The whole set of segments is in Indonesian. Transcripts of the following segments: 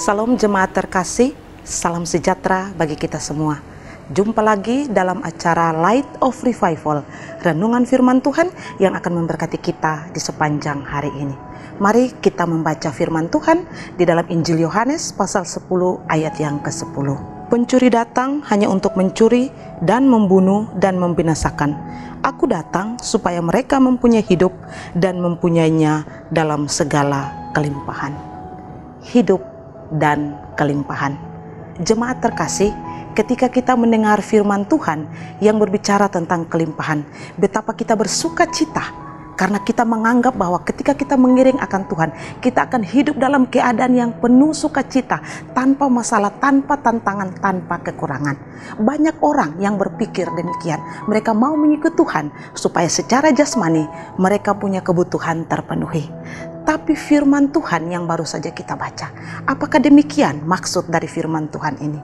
Salam jemaat terkasih, salam sejahtera bagi kita semua. Jumpa lagi dalam acara Light of Revival, renungan firman Tuhan yang akan memberkati kita di sepanjang hari ini. Mari kita membaca firman Tuhan di dalam Injil Yohanes pasal 10 ayat yang ke-10. Pencuri datang hanya untuk mencuri dan membunuh dan membinasakan. Aku datang supaya mereka mempunyai hidup dan mempunyainya dalam segala kelimpahan. Hidup dan kelimpahan. Jemaat terkasih, ketika kita mendengar firman Tuhan yang berbicara tentang kelimpahan, betapa kita bersuka cita karena kita menganggap bahwa ketika kita mengiring akan Tuhan, kita akan hidup dalam keadaan yang penuh sukacita, tanpa masalah, tanpa tantangan, tanpa kekurangan. Banyak orang yang berpikir demikian. Mereka mau mengikut Tuhan supaya secara jasmani mereka punya kebutuhan terpenuhi. Tapi firman Tuhan yang baru saja kita baca, apakah demikian maksud dari firman Tuhan ini?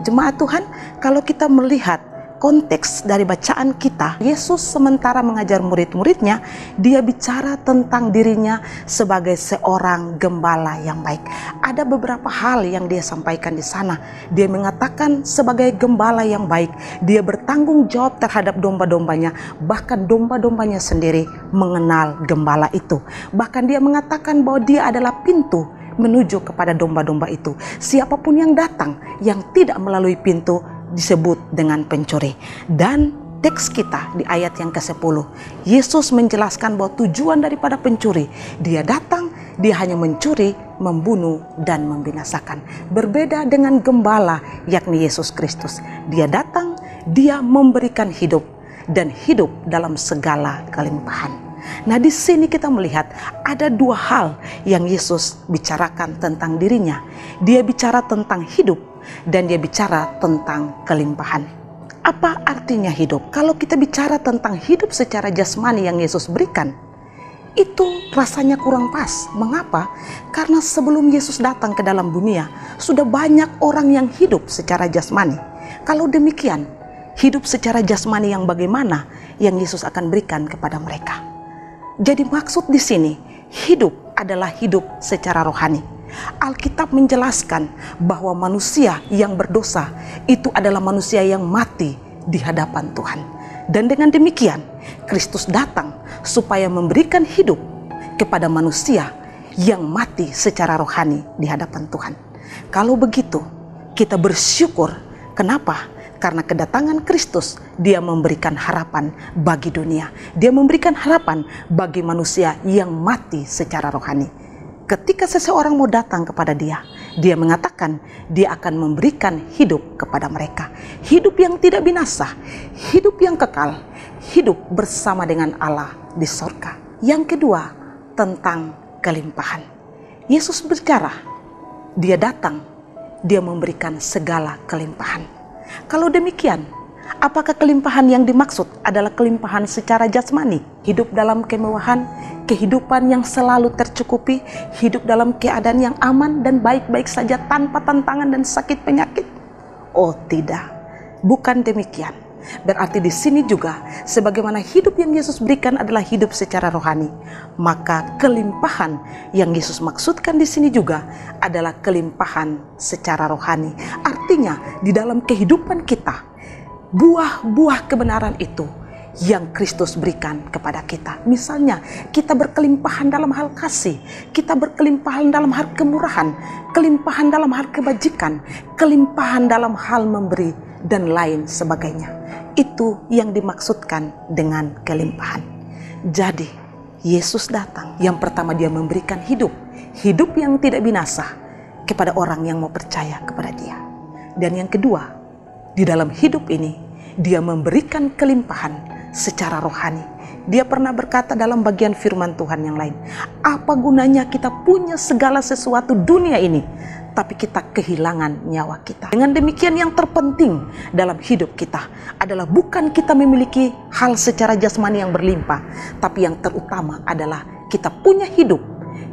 Jemaat Tuhan, kalau kita melihat konteks dari bacaan kita, Yesus sementara mengajar murid-muridnya, dia bicara tentang dirinya sebagai seorang gembala yang baik. Ada beberapa hal yang dia sampaikan di sana. Dia mengatakan sebagai gembala yang baik, dia bertanggung jawab terhadap domba-dombanya, bahkan domba-dombanya sendiri mengenal gembala itu. Bahkan dia mengatakan bahwa dia adalah pintu menuju kepada domba-domba itu. Siapapun yang datang yang tidak melalui pintu disebut dengan pencuri. Dan teks kita di ayat yang ke-10, Yesus menjelaskan bahwa tujuan daripada pencuri, dia datang, dia hanya mencuri, membunuh, dan membinasakan. Berbeda dengan gembala, yakni Yesus Kristus. Dia datang, dia memberikan hidup, dan hidup dalam segala kelimpahan. Nah, di sini kita melihat ada dua hal yang Yesus bicarakan tentang dirinya. Dia bicara tentang hidup dan dia bicara tentang kelimpahan. Apa artinya hidup? Kalau kita bicara tentang hidup secara jasmani yang Yesus berikan, itu rasanya kurang pas. Mengapa? Karena sebelum Yesus datang ke dalam dunia, sudah banyak orang yang hidup secara jasmani. Kalau demikian, hidup secara jasmani yang bagaimana yang Yesus akan berikan kepada mereka? Jadi maksud di sini, hidup adalah hidup secara rohani. Alkitab menjelaskan bahwa manusia yang berdosa itu adalah manusia yang mati di hadapan Tuhan. Dan dengan demikian, Kristus datang supaya memberikan hidup kepada manusia yang mati secara rohani di hadapan Tuhan. Kalau begitu, kita bersyukur. Kenapa? Karena kedatangan Kristus, dia memberikan harapan bagi dunia. Dia memberikan harapan bagi manusia yang mati secara rohani. Ketika seseorang mau datang kepada dia, dia mengatakan dia akan memberikan hidup kepada mereka. Hidup yang tidak binasa, hidup yang kekal, hidup bersama dengan Allah di sorga. Yang kedua, tentang kelimpahan. Yesus berbicara, dia datang, dia memberikan segala kelimpahan. Kalau demikian, apakah kelimpahan yang dimaksud adalah kelimpahan secara jasmani? Hidup dalam kemewahan, kehidupan yang selalu tercukupi, hidup dalam keadaan yang aman dan baik-baik saja tanpa tantangan dan sakit penyakit? Oh tidak, bukan demikian. Berarti di sini juga, sebagaimana hidup yang Yesus berikan adalah hidup secara rohani, maka kelimpahan yang Yesus maksudkan di sini juga adalah kelimpahan secara rohani. Artinya, di dalam kehidupan kita, buah-buah kebenaran itu yang Kristus berikan kepada kita. Misalnya, kita berkelimpahan dalam hal kasih, kita berkelimpahan dalam hal kemurahan, kelimpahan dalam hal kebajikan, kelimpahan dalam hal memberi, dan lain sebagainya. Itu yang dimaksudkan dengan kelimpahan. Jadi, Yesus datang, yang pertama dia memberikan hidup, hidup yang tidak binasa kepada orang yang mau percaya kepada dia. Dan yang kedua, di dalam hidup ini, dia memberikan kelimpahan secara rohani. Dia pernah berkata dalam bagian firman Tuhan yang lain, apa gunanya kita punya segala sesuatu dunia ini, tapi kita kehilangan nyawa kita. Dengan demikian, yang terpenting dalam hidup kita adalah bukan kita memiliki hal secara jasmani yang berlimpah, tapi yang terutama adalah kita punya hidup,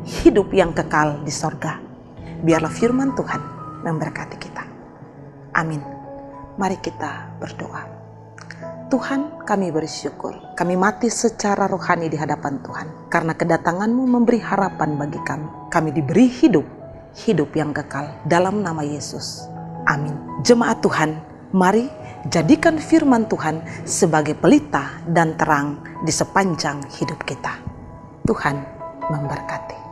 hidup yang kekal di sorga. Biarlah firman Tuhan memberkati kita. Amin. Mari kita berdoa. Tuhan, kami bersyukur. Kami mati secara rohani di hadapan Tuhan. Karena kedatangan-Mu memberi harapan bagi kami. Kami diberi hidup hidup yang kekal. Dalam nama Yesus. Amin. Jemaat Tuhan, mari jadikan firman Tuhan sebagai pelita dan terang di sepanjang hidup kita. Tuhan memberkati.